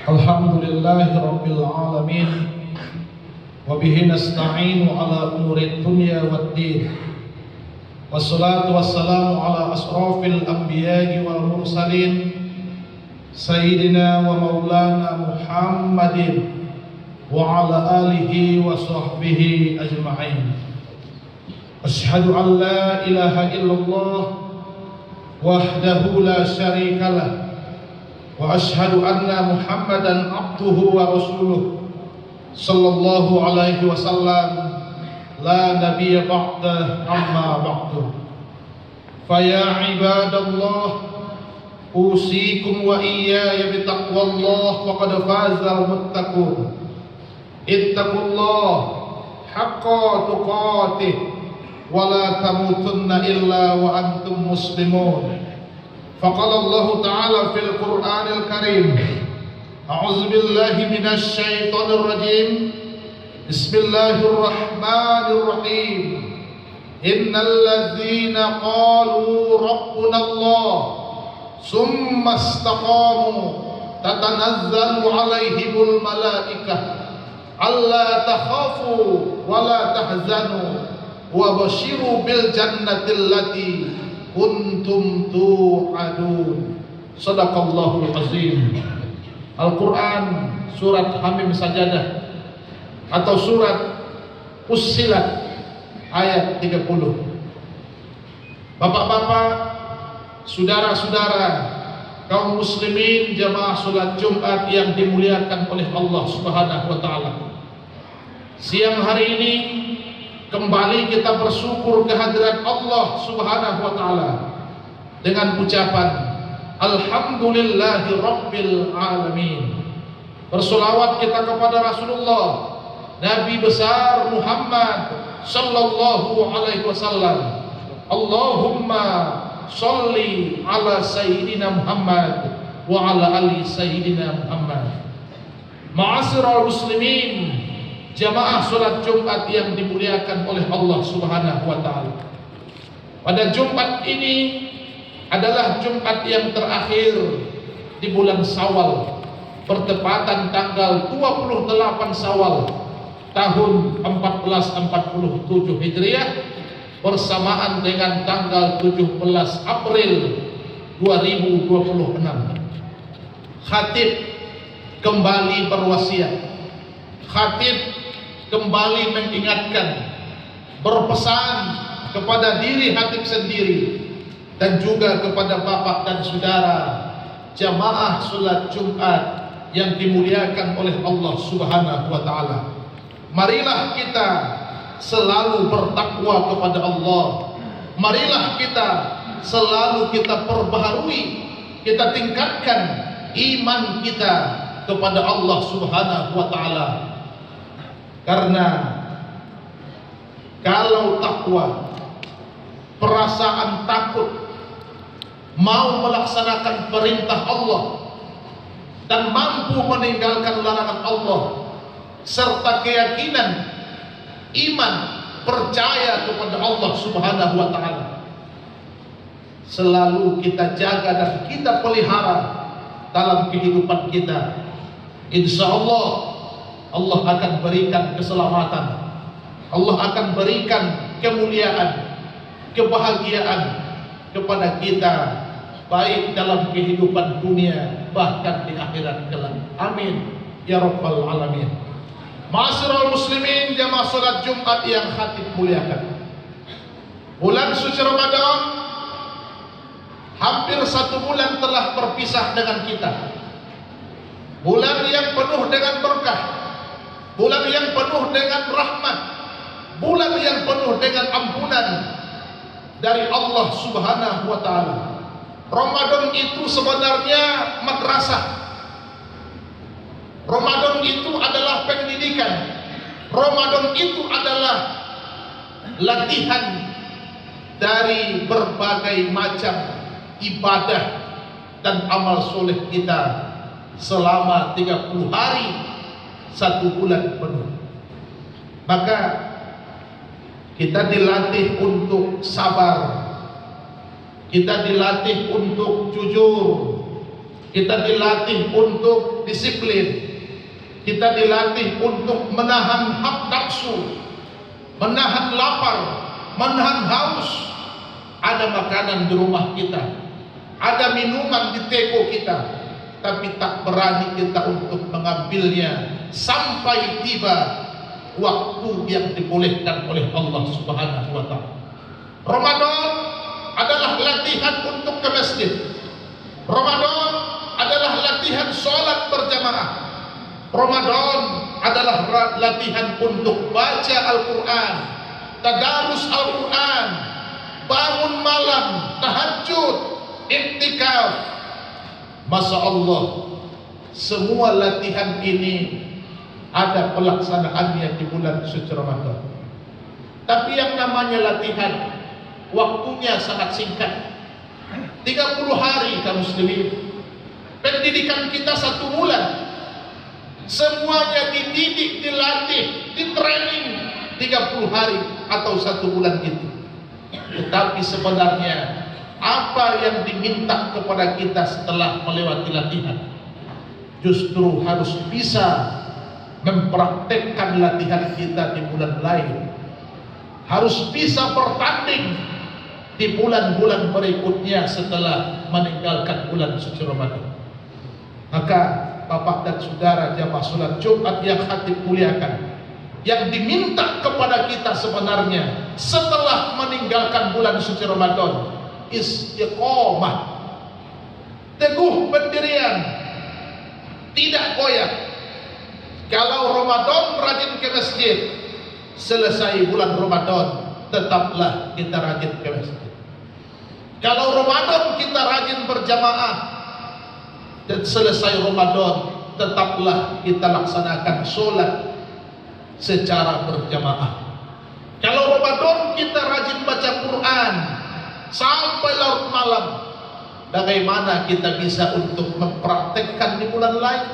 Alhamdulillahi Rabbil Alamin. Wabihi nasta'inu ala umuri dunya waddin. Wassalatu wassalamu ala asrafil anbiya'i wal mursalin, Sayyidina wa maulana Muhammadin wa ala alihi wa sahbihi ajma'in. Asyhadu an la ilaha illallah wahdahu la syarikalah, wa asyhadu anna Muhammadan abduhu wa rasuluh sallallahu alaihi wasallam, la nabiyya ba'da amma ba'du. Faya ibadallah, usikum wa iyaya bitaqwallah, wa qad fazal muttaqun. Ittaqullah haqqa tuqatih wa la tamutunna illa wa antum muslimun. Faqala Allah Ta'ala fil Qur'anil Karim, a'udzu billahi minasy syaithanir rajim. Bismillahirrahmanirrahim. Innal ladzina qalu rabbuna Allah summa istaqamu tatanazzalu 'alaihimul malaikah alla takhafu wa la tahzanu wa basyiru bil jannati allati kuntum tu'adun. Shadaqallahul azim. Al-Quran surat Hamim Sajadah atau surat Fussilat ayat 30. Bapak-bapak, saudara-saudara, kaum muslimin jamaah salat Jumat yang dimuliakan oleh Allah Subhanahu wa taala. Siang hari ini kembali kita bersyukur kehadirat Allah Subhanahu wa taala dengan ucapan Alhamdulillahi Rabbil Alamin. Bersolawat kita kepada Rasulullah Nabi besar Muhammad sallallahu alaihi wasallam. Allahumma sholli ala Sayyidina Muhammad wa ala ali Sayyidina Muhammad. Ma'asyiral muslimin, jamaah salat Jumat yang dimuliakan oleh Allah Subhanahu wa taala. Pada Jumat ini adalah Jumat yang terakhir di bulan Syawal, bertepatan tanggal 28 Syawal tahun 1447 Hijriah, bersamaan dengan tanggal 17 April 2026. Khatib kembali berwasiat. Khatib kembali mengingatkan, berpesan kepada diri khatib sendiri dan juga kepada bapak dan saudara jamaah salat Jumat yang dimuliakan oleh Allah Subhanahu wa taala. Marilah kita selalu bertakwa kepada Allah. Marilah kita selalu kita perbaharui, kita tingkatkan iman kita kepada Allah Subhanahu wa taala. Karena kalau takwa, perasaan takut, mau melaksanakan perintah Allah dan mampu meninggalkan larangan Allah, serta keyakinan, iman, percaya kepada Allah Subhanahu wa taala, selalu kita jaga dan kita pelihara dalam kehidupan kita, insya Allah Allah akan berikan keselamatan, Allah akan berikan kemuliaan, kebahagiaan kepada kita, baik dalam kehidupan dunia bahkan di akhirat kelak. Amin ya rabbal alamin. Ma'asyiral muslimin jamaah salat Jumat yang khatib muliakan, bulan suci Ramadan hampir 1 bulan telah berpisah dengan kita. Bulan yang penuh dengan berkah, bulan yang penuh dengan rahmat, bulan yang penuh dengan ampunan dari Allah Subhanahu wa taala. Ramadan itu sebenarnya madrasah. Ramadan itu adalah pendidikan. Ramadan itu adalah latihan dari berbagai macam ibadah dan amal soleh kita selama 30 hari 1 bulan penuh. Maka kita dilatih untuk sabar, kita dilatih untuk jujur, Kita dilatih untuk disiplin. Kita dilatih untuk menahan hak nafsu, menahan lapar, menahan haus. Ada makanan di rumah kita, ada minuman di teko kita, tapi tak berani kita untuk mengambilnya sampai tiba waktu yang dibolehkan oleh Allah Subhanahu wa Ta'ala. Ramadan adalah latihan untuk ke masjid. Ramadan adalah latihan sholat berjamaah. Ramadan adalah latihan untuk baca Al-Quran, tadarus Al-Quran, bangun malam, tahajud, iktikaf. Masya Allah, semua latihan ini ada pelaksanaannya di bulan suci Ramadan. Tapi yang namanya latihan, waktunya sangat singkat, 30 hari kaum muslimin. Pendidikan kita 1 bulan, semuanya dididik, dilatih, ditraining 30 hari atau 1 bulan itu. Tetapi sebenarnya apa yang diminta kepada kita setelah melewati latihan? Justru harus bisa mempraktekkan latihan kita di bulan lain. Harus bisa bertanding di bulan-bulan berikutnya setelah meninggalkan bulan suci Ramadan. Maka Bapak dan Saudara jamaah salat Jumat yang hati muliakan, yang diminta kepada kita sebenarnya setelah meninggalkan bulan suci Ramadan, istiqomah, teguh pendirian, tidak goyah. Kalau Ramadan rajin ke masjid, selesai bulan Ramadan tetaplah kita rajin ke masjid. Kalau Ramadan kita rajin berjamaah, dan selesai Ramadan tetaplah kita laksanakan sholat secara berjamaah. Kalau Ramadan kita rajin baca Quran sampai larut malam, bagaimana kita bisa untuk mempraktekkan di bulan lain?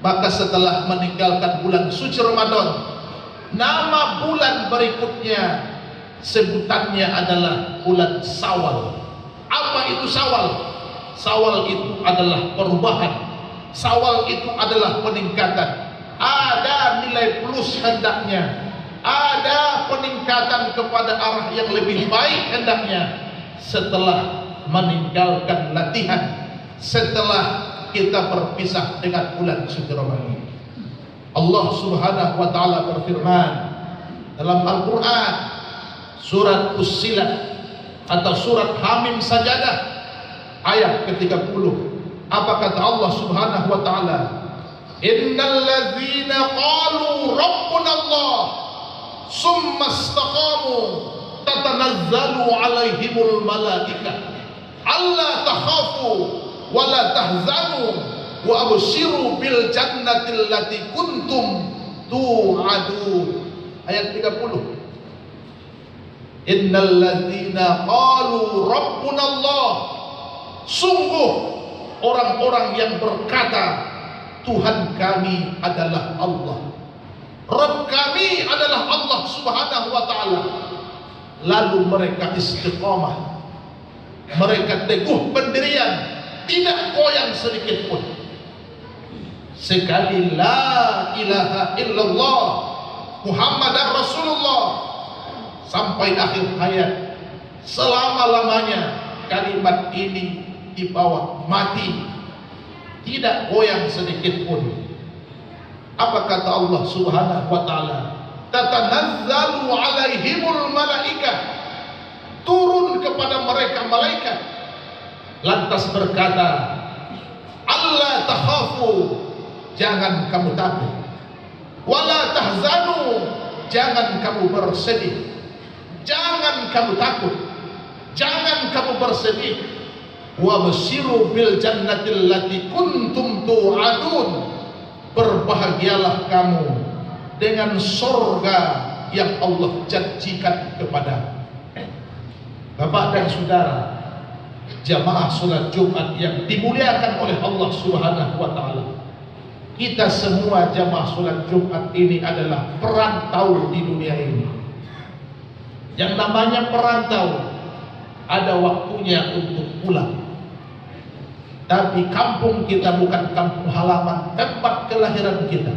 Maka setelah meninggalkan bulan suci Ramadan, nama bulan berikutnya sebutannya adalah bulan Syawal. Apa itu Syawal? Syawal itu adalah perubahan. Syawal itu adalah peningkatan. Ada nilai plus hendaknya, ada peningkatan kepada arah yang lebih baik hendaknya setelah meninggalkan latihan, setelah kita berpisah dengan bulan suci Ramadan. Allah Subhanahu wa Ta'ala berfirman dalam Al-Quran, surat Fussilat atau surat Hamim Sajadah ayat ke-30. Apa kata Allah Subhanahu wa Ta'ala? Innal ladzina qalu rabbuna Allah summa istaqamu tatanazzalu alaihimul malaikah alla takhafu wa la tahzanu wa abshiru bil jannati allati kuntum tu'adun. Ayat 30. Innal ladzina qalu rabbuna Allah, sungguh orang-orang yang berkata Tuhan kami adalah Allah, Rabb kami adalah Allah Subhanahu wa Ta'ala, lalu mereka istiqamah, mereka teguh pendirian, tidak goyang sedikit pun. Sekali la ilaha illallah Muhammadar Rasulullah sampai akhir hayat, selama-lamanya kalimat ini dibawa mati, tidak goyang sedikit pun. Apa kata Allah Subhanahu wa Ta'ala? Tatanazzalu alaihimul malaikah, turun kepada mereka malaikat, lantas berkata, alla takhafu, jangan kamu takut, wala tahzanu, jangan kamu bersedih, jangan kamu takut, jangan kamu bersedih, wa basyiru bil jannatil lati kuntum tu'adun, berbahagialah kamu dengan surga yang Allah janjikan kepada Bapak dan Saudara jamaah salat Jumat yang dimuliakan oleh Allah Subhanahu wa Ta'ala. Kita semua jamaah salat Jumat ini adalah perantau di dunia ini. Yang namanya perantau ada waktunya untuk pulang. Tapi kampung kita bukan kampung halaman, tempat kelahiran kita.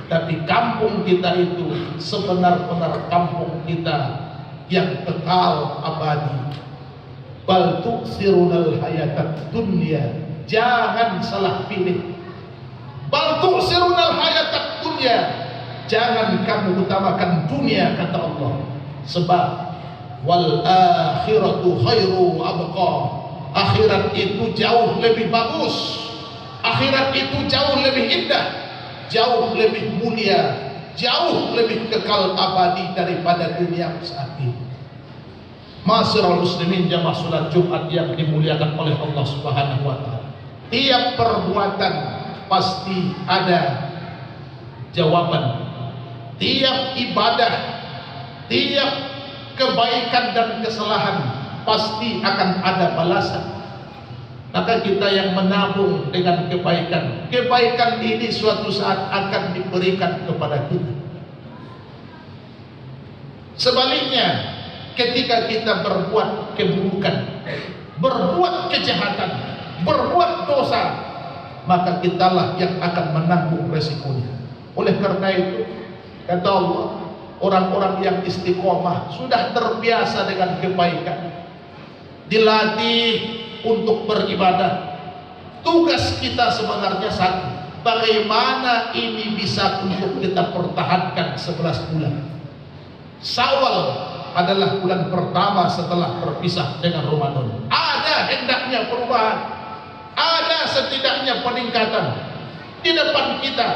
Tapi kampung kita itu sebenar-benar kampung kita yang kekal abadi. Bal tu'sirunal hayatad dunya. Jangan salah pilih. Bal tu'sirunal hayatad dunya. Jangan kamu utamakan dunia, kata Allah. Sebab wal akhiratu khairu abqa. Akhirat itu jauh lebih bagus. Akhirat itu jauh lebih indah, jauh lebih mulia, jauh lebih kekal abadi daripada dunia saat ini. Ma'asyiral muslimin jamaah salat Jumat yang dimuliakan oleh Allah Subhanahu wa taala. Tiap perbuatan pasti ada jawaban. Tiap ibadah, tiap kebaikan dan kesalahan pasti akan ada balasan. Maka kita yang menabung dengan kebaikan, kebaikan ini suatu saat akan diberikan kepada kita. Sebaliknya, ketika kita berbuat keburukan, berbuat kejahatan, berbuat dosa, maka kitalah yang akan menanggung resikonya. Oleh karena itu, kata Allah, orang-orang yang istiqomah sudah terbiasa dengan kebaikan, dilatih untuk beribadah. Tugas kita sebenarnya satu, bagaimana ini bisa untuk kita pertahankan 11 bulan. Syawal adalah bulan pertama setelah berpisah dengan Ramadan. Ada hendaknya perubahan, ada setidaknya peningkatan di depan kita.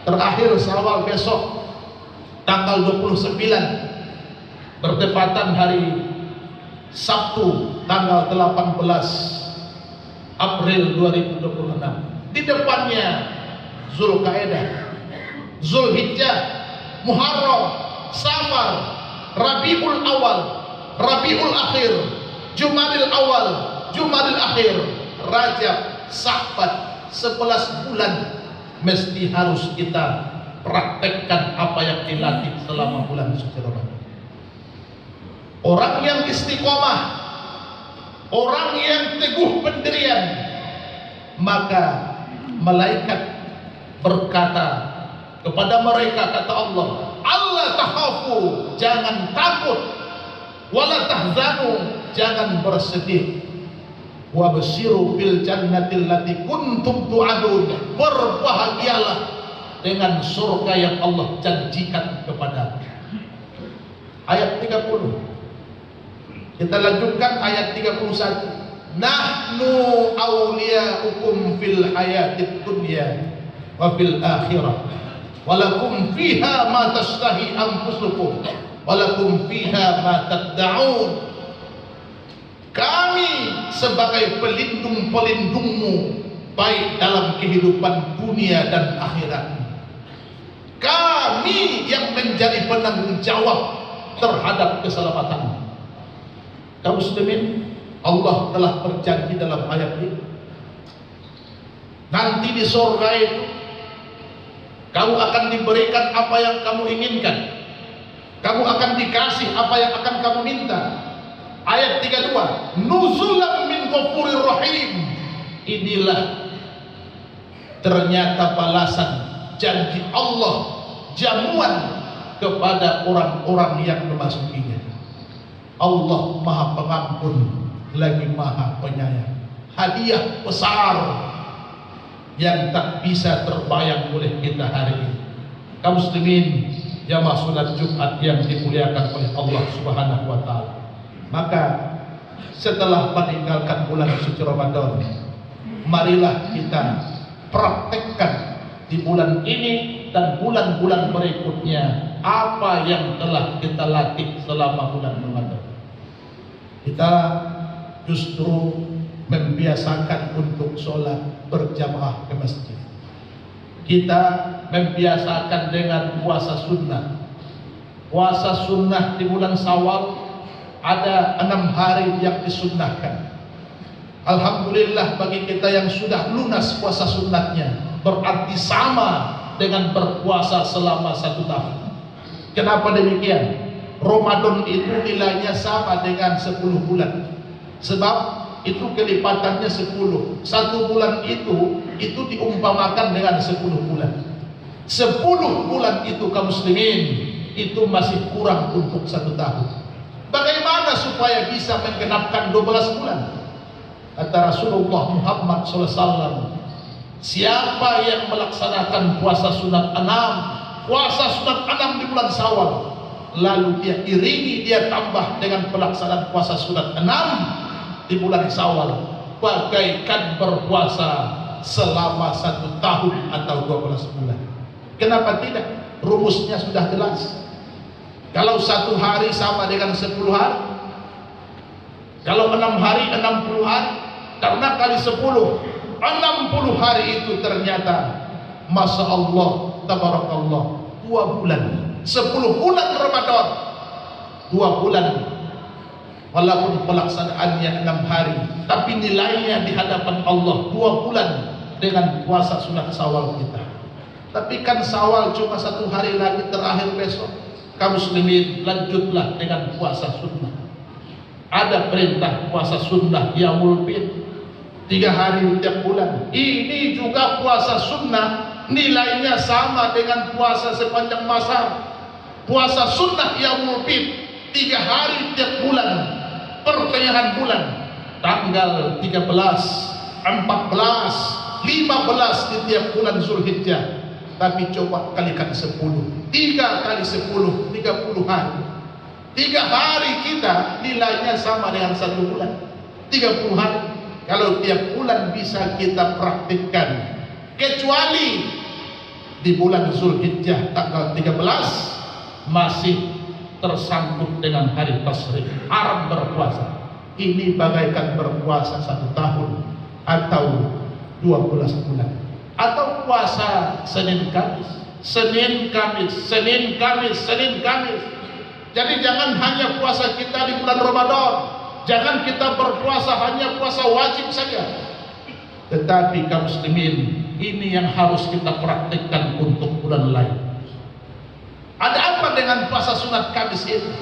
Terakhir Syawal besok tanggal 29, bertepatan hari Sabtu tanggal 18 April 2026. Di depannya Zulkaidah, Zulhijjah, Muharram, Safar, Rabiul Awal, Rabiul Akhir, Jumadil Awal, Jumadil Akhir, Rajab, Sya'ban. 11 bulan mesti harus kita praktekkan apa yang dilatih selama bulan suci Ramadan. Orang yang istiqomah, orang yang teguh pendirian, maka malaikat berkata kepada mereka, kata Allah, Allah takhafu, jangan takut, wala tahzanu, jangan bersedih, wa basyiru bil jannatil lati kuntum tu'adun, berbahagialah dengan surga yang Allah janjikan kepada. Ayat 30. Kita lanjutkan ayat 31. Nahnu awliya'ukum fil hayatid dunya wa fil akhirah walakum fiha ma tashtahi anfusukum walakum fiha ma tad'un. Kami sebagai pelindung-pelindungmu baik dalam kehidupan dunia dan akhirat. Kami yang menjadi penanggung jawab terhadap keselamatanmu. Kaum muslimin, Allah telah berjanji dalam ayat ini, nanti di surga itu kamu akan diberikan apa yang kamu inginkan, kamu akan dikasih apa yang akan kamu minta. Ayat 32, nuzulan min ghafurir rahim. Inilah ternyata balasan janji Allah, jamuan kepada orang-orang yang memasukinya. Allah Maha Pengampun lagi Maha Penyayang. Hadiah besar yang tak bisa terbayang oleh kita hari ini. Kaum muslimin jamaah salat Jumat yang dimuliakan oleh Allah Subhanahu wa taala. Maka setelah meninggalkan bulan suci Ramadan, marilah kita praktekkan di bulan ini dan bulan-bulan berikutnya apa yang telah kita latih selama bulan Ramadan. Kita justru membiasakan untuk sholat berjamaah ke masjid. Kita membiasakan dengan puasa sunnah. Puasa sunnah di bulan Syawal ada 6 hari yang disunnahkan. Alhamdulillah bagi kita yang sudah lunas puasa sunnahnya, berarti sama dengan berpuasa selama 1 tahun. Kenapa demikian? Ramadan itu nilainya sama dengan 10 bulan. Sebab itu kelipatannya 10. 1 bulan itu diumpamakan dengan 10 bulan. 10 bulan itu kaum muslimin, itu masih kurang untuk 1 tahun. Bagaimana supaya bisa menggenapkan 12 bulan? Kata Rasulullah Muhammad SAW, siapa yang melaksanakan puasa sunat 6 di bulan Syawal, lalu dia iringi, dia tambah dengan pelaksanaan puasa sunat 6 di bulan Syawal, bagaikan berpuasa selama 1 tahun atau 12 bulan. Kenapa tidak? Rumusnya sudah jelas. Kalau 1 hari sama dengan 10 hari, kalau 6 hari 60 hari, karena kali 10 60 hari itu ternyata Masya Allah Tabarakallah 2 bulan, 10 bulan Ramadan, 2 bulan. Walaupun pelaksanaannya 6 hari, tapi nilainya di hadapan Allah 2 bulan dengan puasa sunat Syawal kita. Tapi kan Syawal cuma 1 hari lagi terakhir besok. Kaum muslimin, lanjutlah dengan puasa sunnah. Ada perintah puasa sunnah yaumul bid, 3 hari tiap bulan. Ini juga puasa sunnah, nilainya sama dengan puasa sepanjang masa. Puasa sunnah yaumul bid, 3 hari tiap bulan, pertengahan bulan, tanggal 13, 14, 15 di tiap bulan Zulhijjah. Tapi coba kalikan 10, 3 kali 10, 30 hari. 3 hari kita nilainya sama dengan 1 bulan, 30 hari. Kalau tiap bulan bisa kita praktikkan, kecuali di bulan Zulhijjah tanggal 13 masih tersangkut dengan hari tasyrik, haram berpuasa. Ini bagaikan berpuasa 1 tahun atau 12 bulan. Atau puasa Senin Kamis, Senin Kamis, Senin Kamis, Senin Kamis. Jadi jangan hanya puasa kita di bulan Ramadan, jangan kita berpuasa hanya puasa wajib saja. Tetapi kaum muslimin, ini yang harus kita praktikkan untuk bulan lain. Ada apa dengan puasa sunat Kamis itu?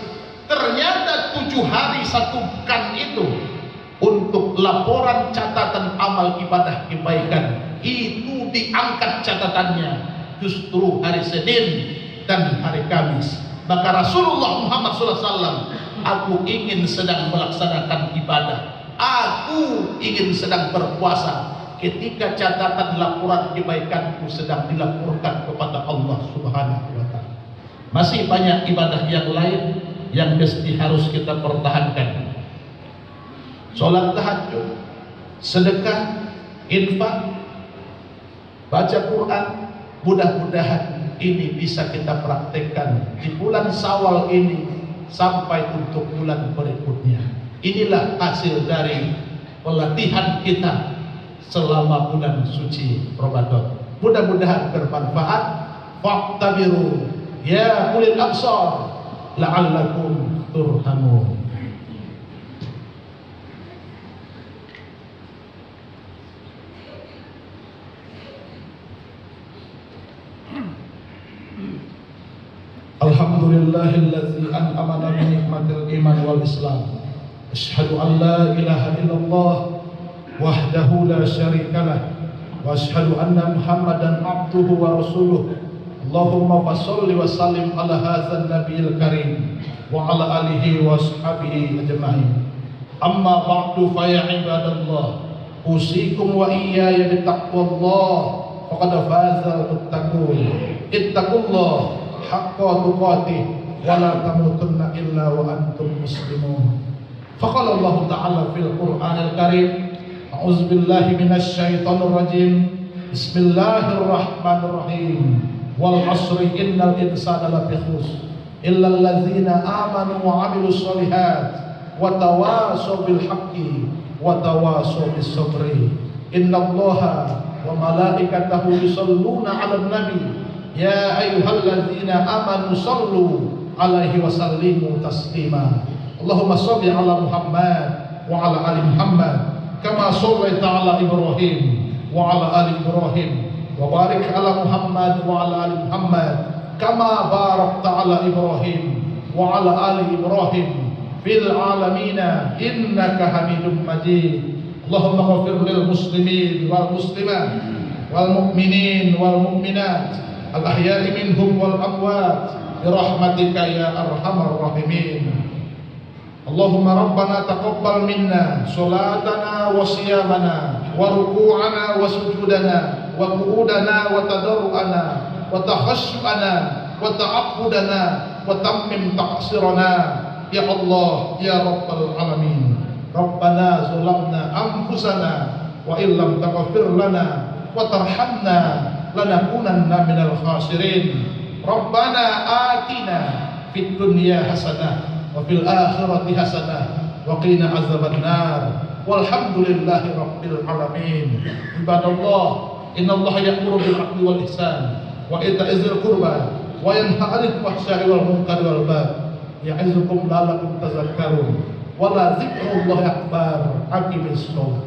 Ternyata 7 hari 1 pekan itu untuk laporan catatan amal ibadah kebaikan itu diangkat catatannya justru hari Senin dan hari Kamis. Maka Rasulullah Muhammad SAW, aku ingin sedang melaksanakan ibadah, aku ingin sedang berpuasa ketika catatan laporan kebaikanku sedang dilaporkan kepada Allah Subhanahu wa Ta'ala. Masih banyak ibadah yang lain yang mesti harus kita pertahankan. Sholat tahajud, sedekah, infak, baca Quran. Mudah-mudahan ini bisa kita praktekkan di bulan Syawal ini sampai untuk bulan berikutnya. Inilah hasil dari pelatihan kita selama bulan suci Ramadan. Mudah-mudahan bermanfaat. Fa'tabiru ya ulil absar la'allakum turhamun. Alhamdulillahilladzi an'amana bi ni'matil iman wal islam. Asyhadu an la ilaha illallah wahdahu la syarikalah wa asyhadu anna Muhammadan abduhu wa rasuluh. Allahumma fasholli wa sallim ala hadzal nabiyil karim wa ala alihi wa ashabihi ajma'in. Amma ba'du fa ya ibadallah, usikum wa iyaya bi taqwallah faqad fazal muttaqun. Ittaqullah haqqa tuqatih wa la tamutunna illa wa antum muslimun. Faqala Allah Ta'ala fil Qur'anil Karim, a'udzu billahi minasy syaithanir rajim. Bismillahirrahmanirrahim. Wal 'ashri innal insana lafi khusr illa alladzina amanu wa 'amilus shalihat wa tawashaw bil haqqi wa tawashaw bis sabri. Innallaha wa malaikatahu yusholluna 'alan nabi ya ayyuhalladzina amanu sallu alaihi wa sallimu taslima. Allahumma shalli ala Muhammad wa ala ali Muhammad kama shallaita ala Ibrahim wa ala ali Ibrahim wa barik ala Muhammad wa ala ali Muhammad kama barakta ala Ibrahim wa ala ali Ibrahim fil alamin innaka Hamidum Majid. Allahumma ghafir lil muslimin wal muslimat wal mu'minin wal mu'minat al ahya'i minhum wal amwat bi rahmatika ya arhamar rahimin. Allahumma rabbana taqabbal minna salatana wa siyamana wa ruku'ana wa sujudana wa qu'udana wa tadarru'ana wa takhashu'ana wa ta'abbudana wa tammim taqsirana ya Allah ya rabbal alamin. Rabbana zalamna anfusana wa illam taghfir lana wa tarhamna lanakunanna minal khasirin. Rabbana atina fid dunya hasanah wa fil akhirati hasanah wa qina azabannar. Walhamdulillahi rabbil alamin. Ibadallah, innallaha ya'muru bil 'adli wal ihsan wa ita'i dzil qurba wa yanha 'anil fahsya'i wal munkari wal baghi ya'izukum la'allakum tadhakkarun. Wala zikrullahi akbar. Aqimis shalah.